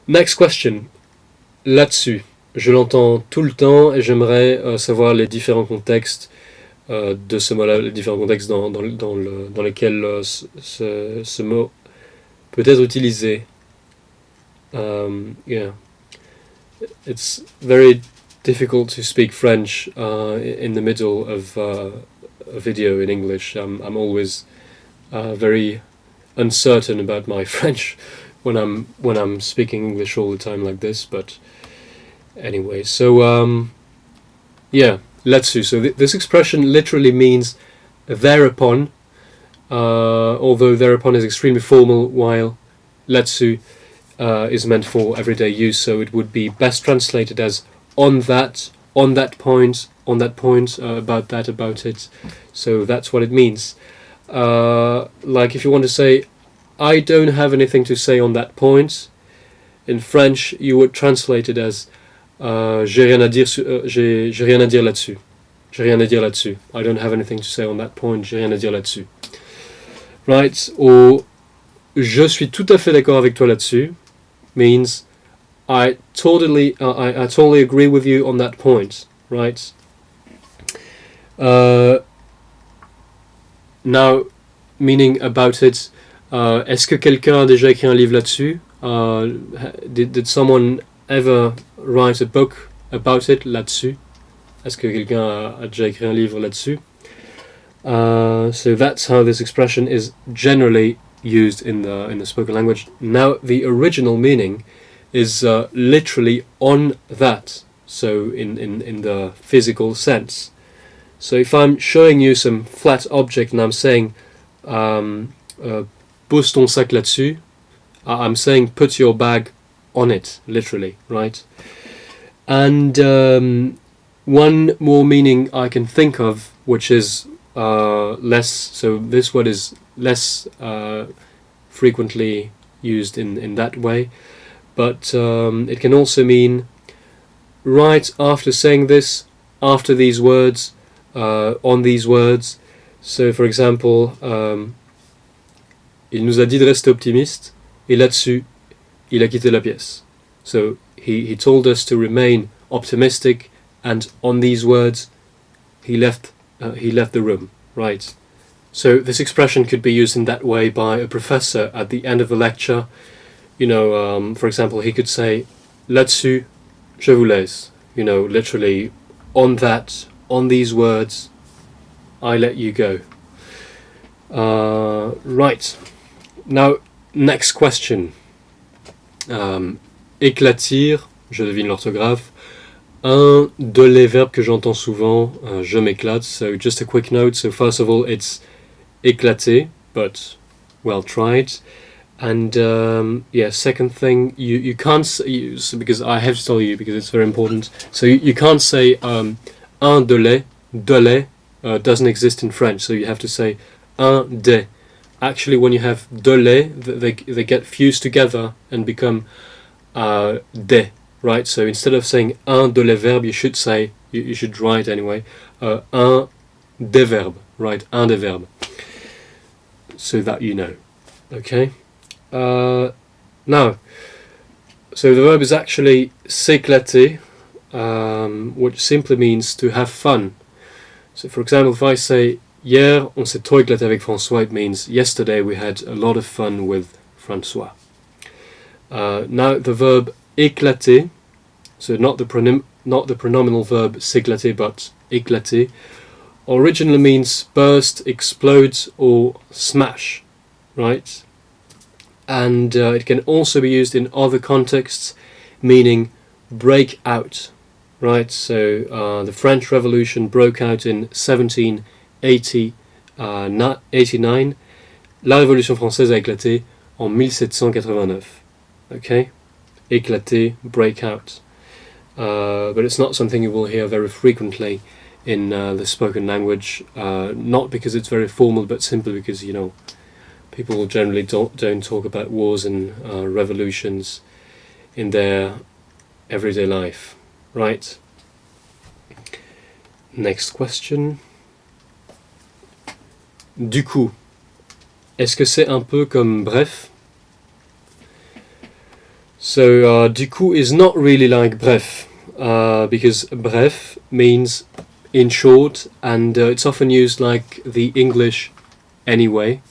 Next question. Là-dessus. Je l'entends tout le temps et j'aimerais savoir les différents contextes de ce mot-là, les différents contextes dans lesquels ce mot peut être utilisé. Yeah. It's very difficult to speak French in the middle of a video in English. I'm always very uncertain about my French when I'm speaking English all the time like this. But anyway, so yeah, là-dessus. So this expression literally means thereupon, although thereupon is extremely formal, while là-dessus is meant for everyday use, so it would be best translated as on that point, about that, about it. So that's what it means. Like if you want to say, I don't have anything to say on that point, in French you would translate it as j'ai rien à dire, j'ai rien à dire là-dessus. J'ai rien à dire là-dessus. I don't have anything to say on that point, j'ai rien à dire là-dessus. Right? Or je suis tout à fait d'accord avec toi là-dessus means I totally agree with you on that point, right? Now, meaning about it, est-ce que quelqu'un a déjà écrit un livre là-dessus? Did someone ever write a book about it là-dessus? Est-ce que quelqu'un a déjà écrit un livre là-dessus? So that's how this expression is generally used in the spoken language. Now, the original meaning is literally on that, so in the physical sense. So if I'm showing you some flat object and I'm saying pose ton sac là-dessus, I'm saying put your bag on it, literally, right? And one more meaning I can think of, which is less, so this word is less frequently used in that way, but it can also mean right after saying this, after these words, on these words. So for example, il nous a dit de rester optimiste, et là-dessus, il a quitté la pièce. So he told us to remain optimistic, and on these words, he left the room, right? So this expression could be used in that way by a professor at the end of a lecture. You know, for example, he could say, là-dessus, je vous laisse. You know, literally, on that, on these words, I let you go. Right. Now, next question. Éclater, je devine l'orthographe. Un de les verbes que j'entends souvent, je m'éclate. So just a quick note. So first of all, it's éclater, but well tried. And yeah, second thing, you can't say, because I have to tell you because it's very important. So you can't say un de les doesn't exist in French. So you have to say un des. Actually, when you have de les, they get fused together and become des. Right, so instead of saying un de les verbes, you should say, you should write anyway, un des verbes, right, un des verbes, so that you know, okay. Now, so the verb is actually s'éclater, which simply means to have fun. So for example, if I say, hier on s'est trop éclaté avec François, it means yesterday we had a lot of fun with François. Now the verb éclater, so not the pronominal verb s'éclater, but éclater, originally means burst, explode, or smash, right? And it can also be used in other contexts, meaning break out, right? So the French Revolution broke out in 1789. La Révolution française a éclaté en 1789. Okay? Éclater, break out. But it's not something you will hear very frequently in the spoken language, not because it's very formal, but simply because, you know, people generally don't talk about wars and revolutions in their everyday life, right? Next question. Du coup, est-ce que c'est un peu comme bref? So du coup is not really like bref, because bref means in short, and it's often used like the English anyway,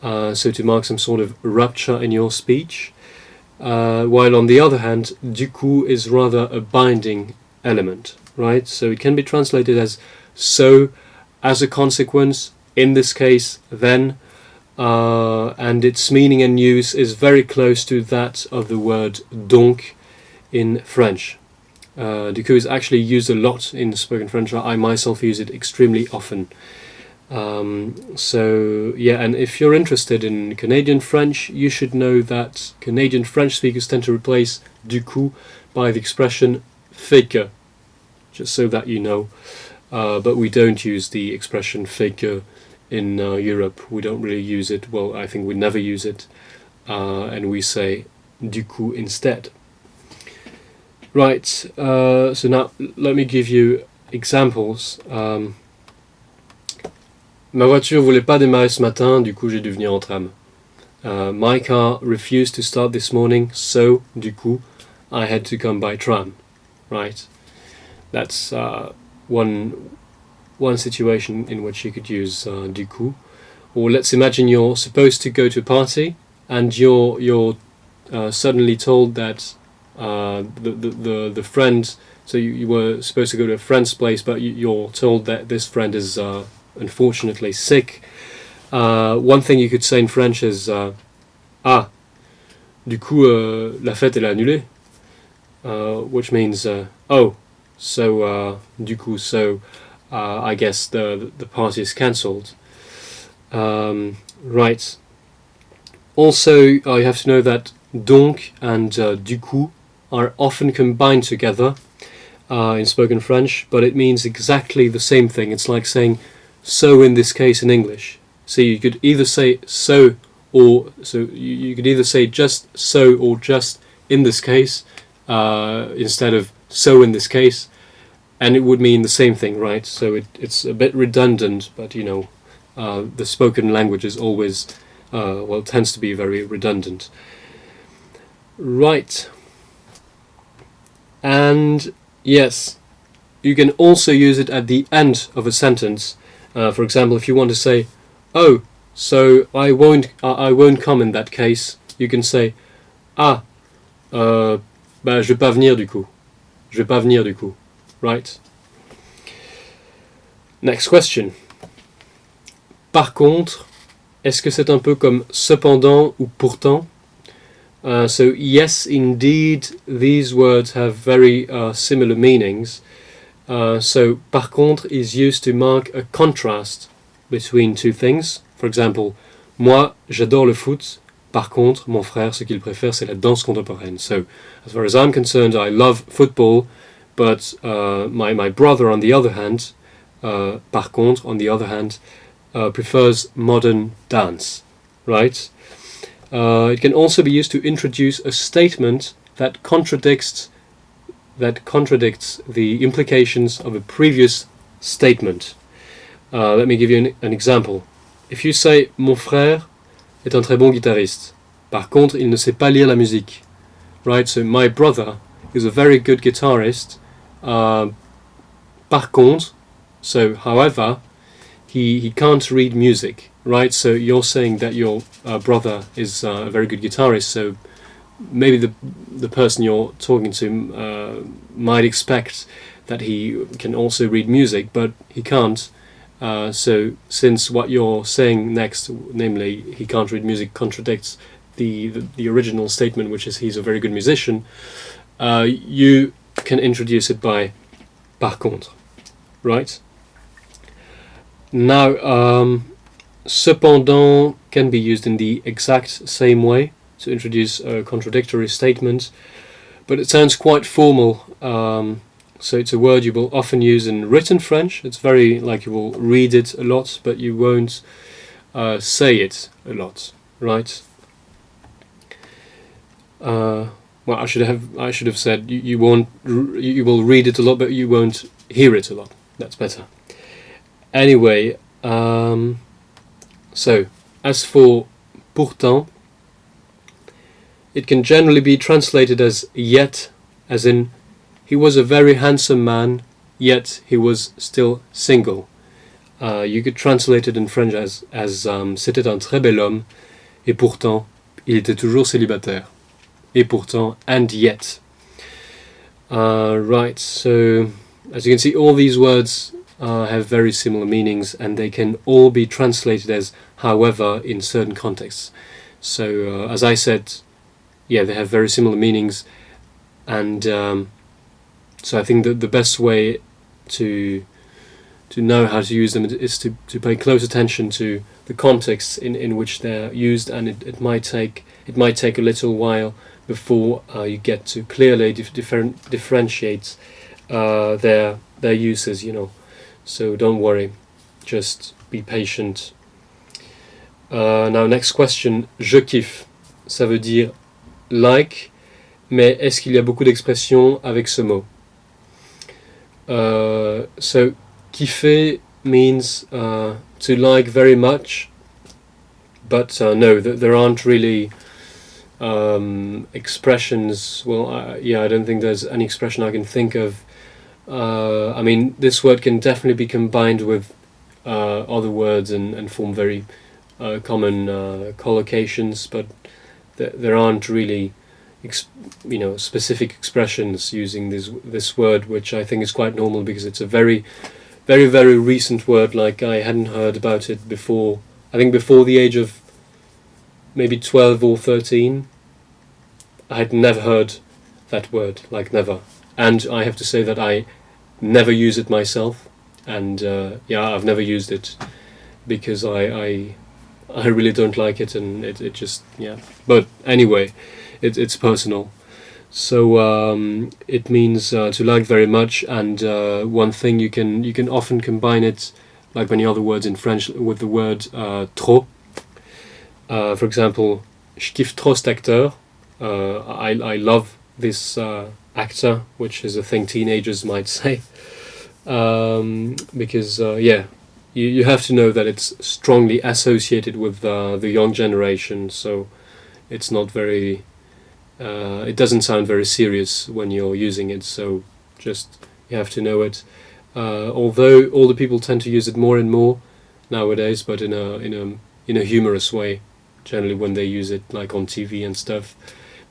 so to mark some sort of rupture in your speech. While on the other hand, du coup is rather a binding element, right? So it can be translated as so, as a consequence, in this case, then, and its meaning and use is very close to that of the word donc in French. Du coup is actually used a lot in spoken French. I myself use it extremely often. So yeah, and if you're interested in Canadian French, you should know that Canadian French speakers tend to replace du coup by the expression fait que, just so that you know. But we don't use the expression fait que in Europe. We don't really use it. Well, I think we never use it, and we say du coup instead. Right, so now let me give you examples. Ma voiture voulait pas démarrer ce matin, du coup j'ai dû venir en tram. My car refused to start this morning, so du coup I had to come by tram. Right, that's one situation in which you could use du coup. Or let's imagine you're supposed to go to a party and you're suddenly told that the friend, so you were supposed to go to a friend's place, but you're told that this friend is unfortunately sick. One thing you could say in French is ah, du coup la fête elle est annulée, which means oh, so du coup, so I guess the party is cancelled. Right. Also, you have to know that donc and du coup are often combined together in spoken French, but it means exactly the same thing. It's like saying so in this case in English. So you could either say so, or so you could either say just so or just in this case instead of so in this case, and it would mean the same thing, right? So it's a bit redundant, but you know, the spoken language is always well, tends to be very redundant. Right. And yes, you can also use it at the end of a sentence. For example, if you want to say, oh, so I won't come in that case, you can say, ah, bah, je vais pas venir du coup. Je vais pas venir du coup. Right? Next question. Par contre, est-ce que c'est un peu comme cependant ou pourtant? So yes, indeed, these words have very similar meanings. So par contre is used to mark a contrast between two things. For example, moi j'adore le foot. Par contre, mon frère, ce qu'il préfère, c'est la danse contemporaine. So as far as I'm concerned, I love football, but my brother, on the other hand, par contre, on the other hand, prefers modern dance. Right? It can also be used to introduce a statement that contradicts the implications of a previous statement. Let me give you an example. If you say mon frère est un très bon guitariste, par contre il ne sait pas lire la musique, right? So my brother is a very good guitarist. Par contre, so however, he can't read music, right? So you're saying that your brother is a very good guitarist, so maybe the person you're talking to might expect that he can also read music, but he can't. So since what you're saying next, namely he can't read music, contradicts the original statement, which is he's a very good musician, you can introduce it by par contre, right? Now, cependant can be used in the exact same way to introduce a contradictory statement, but it sounds quite formal. So it's a word you will often use in written French. It's very like you will read it a lot, but you won't say it a lot, right? Well, I should have said you will read it a lot, but you won't hear it a lot. That's better. Anyway, so as for pourtant, it can generally be translated as yet, as in, he was a very handsome man, yet he was still single. You could translate it in French as c'était un très bel homme, et pourtant, il était toujours célibataire. Et pourtant, and yet. Right, so as you can see, all these words have very similar meanings, and they can all be translated as however in certain contexts. So as I said, yeah, they have very similar meanings, and so I think that the best way to know how to use them is to pay close attention to the context in which they're used, and it might take a little while before you get to clearly differentiate their uses, you know. So don't worry, just be patient. Now, next question. Je kiffe, ça veut dire like, mais est-ce qu'il y a beaucoup d'expressions avec ce mot? So kiffer means to like very much, but no, there aren't really expressions. Well, yeah, I don't think there's any expression I can think of. I mean, this word can definitely be combined with other words and form very common collocations, but there aren't really specific expressions using this word, which I think is quite normal because it's a very, very, very recent word. Like, I hadn't heard about it before. I think before the age of maybe 12 or 13, I had never heard that word, like never. And I have to say that I never use it myself, and yeah, I've never used it because I really don't like it, and it just, yeah. But anyway, it's personal. So it means to like very much, and one thing you can often combine it, like many other words in French, with the word trop. For example, je kiffe trop cet acteur. I love this actor, which is a thing teenagers might say, because yeah, you have to know that it's strongly associated with the young generation, so it's not very it doesn't sound very serious when you're using it, so just you have to know it. Although older people tend to use it more and more nowadays, but in a humorous way. Generally, when they use it, like on TV and stuff,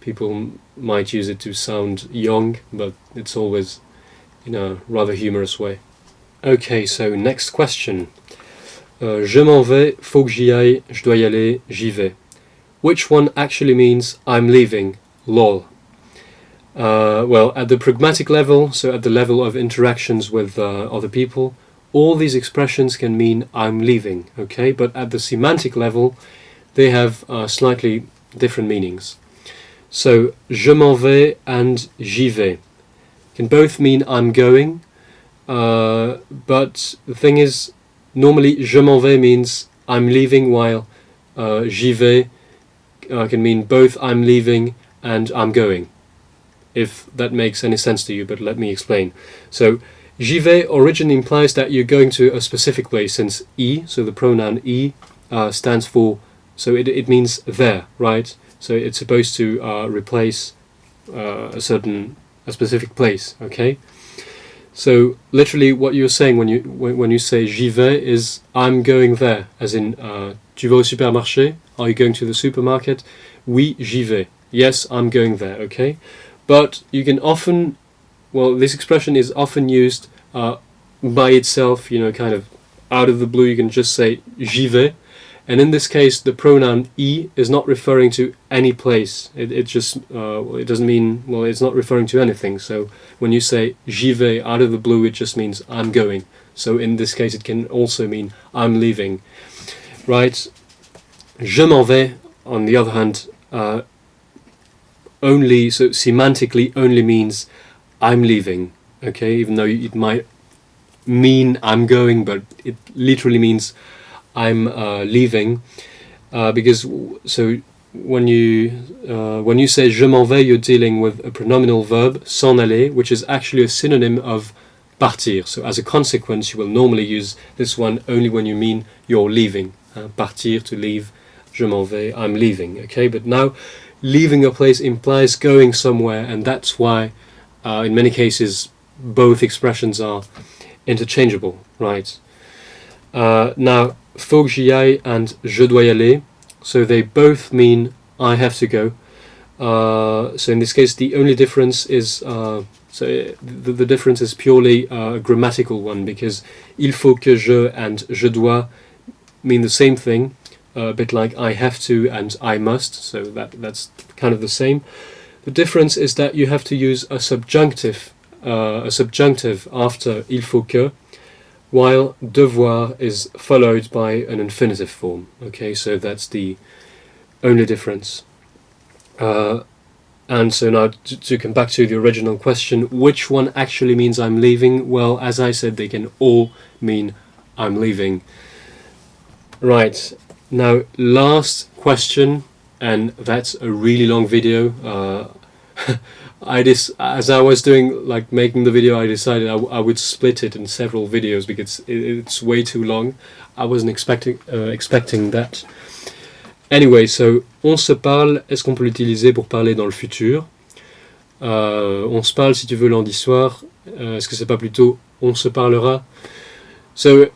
people might use it to sound young, but it's always in a rather humorous way. Okay, so next question. Je m'en vais, faut que j'y aille, je dois y aller, j'y vais. Which one actually means I'm leaving? Lol. Well, at the pragmatic level, so at the level of interactions with other people, all these expressions can mean I'm leaving, okay? But at the semantic level, they have slightly different meanings. So, je m'en vais and j'y vais can both mean I'm going, but the thing is, normally je m'en vais means I'm leaving, while j'y vais can mean both I'm leaving and I'm going, if that makes any sense to you, but let me explain. So, j'y vais originally implies that you're going to a specific place, since I, so the pronoun I, stands for, so it means there, right? So it's supposed to replace a specific place, okay? So literally what you're saying when you say j'y vais is I'm going there, as in tu vas au supermarché? Are you going to the supermarket? Oui, j'y vais. Yes, I'm going there, okay? But you can often, well, this expression is often used by itself, kind of out of the blue. You can just say j'y vais, and in this case the pronoun I is not referring to any place. It just it doesn't mean, well, it's not referring to anything. So when you say j'y vais out of the blue, it just means I'm going. So in this case it can also mean I'm leaving, right? Je m'en vais, on the other hand, only, so semantically only means I'm leaving, okay? Even though it might mean I'm going, but it literally means I'm leaving, because so when you say je m'en vais, you're dealing with a pronominal verb, s'en aller, which is actually a synonym of partir. So as a consequence, you will normally use this one only when you mean you're leaving. Partir, to leave. Je m'en vais, I'm leaving. Okay, but now leaving a place implies going somewhere, and that's why in many cases both expressions are interchangeable, right? Now, faut que j'y aille and je dois y aller, so they both mean I have to go. So in this case, the only difference is the difference is purely a grammatical one, because il faut que je and je dois mean the same thing, a bit like I have to and I must, so that's kind of the same. The difference is that you have to use a subjunctive after il faut que, while devoir is followed by an infinitive form. Okay, so that's the only difference. And so now to come back to the original question, which one actually means I'm leaving? Well, as I said, they can all mean I'm leaving. Right, now last question, and that's a really long video. As I was doing, like, making the video, I decided I would split it in several videos because it's way too long. I wasn't expecting that. Anyway, so on se parle, est-ce qu'on peut l'utiliser pour parler dans le futur? On se parle, si tu veux, lundi soir. Est-ce que c'est pas plutôt on se parlera? So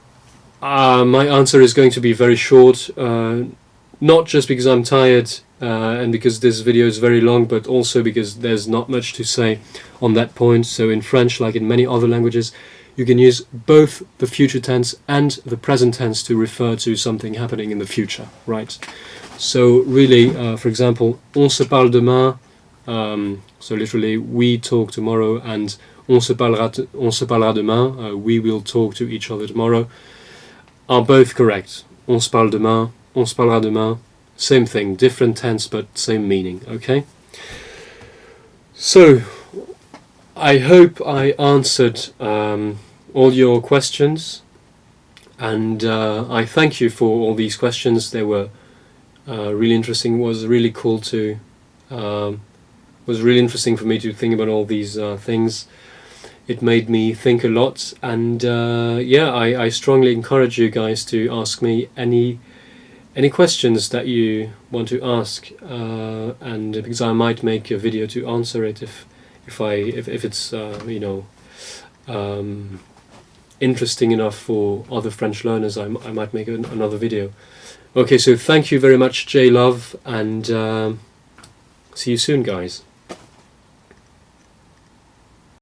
my answer is going to be very short, not just because I'm tired and because this video is very long, but also because there's not much to say on that point. So in French, like in many other languages, you can use both the future tense and the present tense to refer to something happening in the future, right? So really, for example, on se parle demain, so literally we talk tomorrow, and on se parlera demain, we will talk to each other tomorrow, are both correct. On se parle demain, on se parlera demain, same thing, different tense but same meaning, okay? So, I hope I answered all your questions, and I thank you for all these questions. They were really interesting. Was really cool to was really interesting for me to think about all these things. It made me think a lot, and yeah, I strongly encourage you guys to ask me any questions that you want to ask, and because I might make a video to answer it if it's you know, interesting enough for other French learners. I might make another video. Okay, so thank you very much, J Love, and see you soon, guys.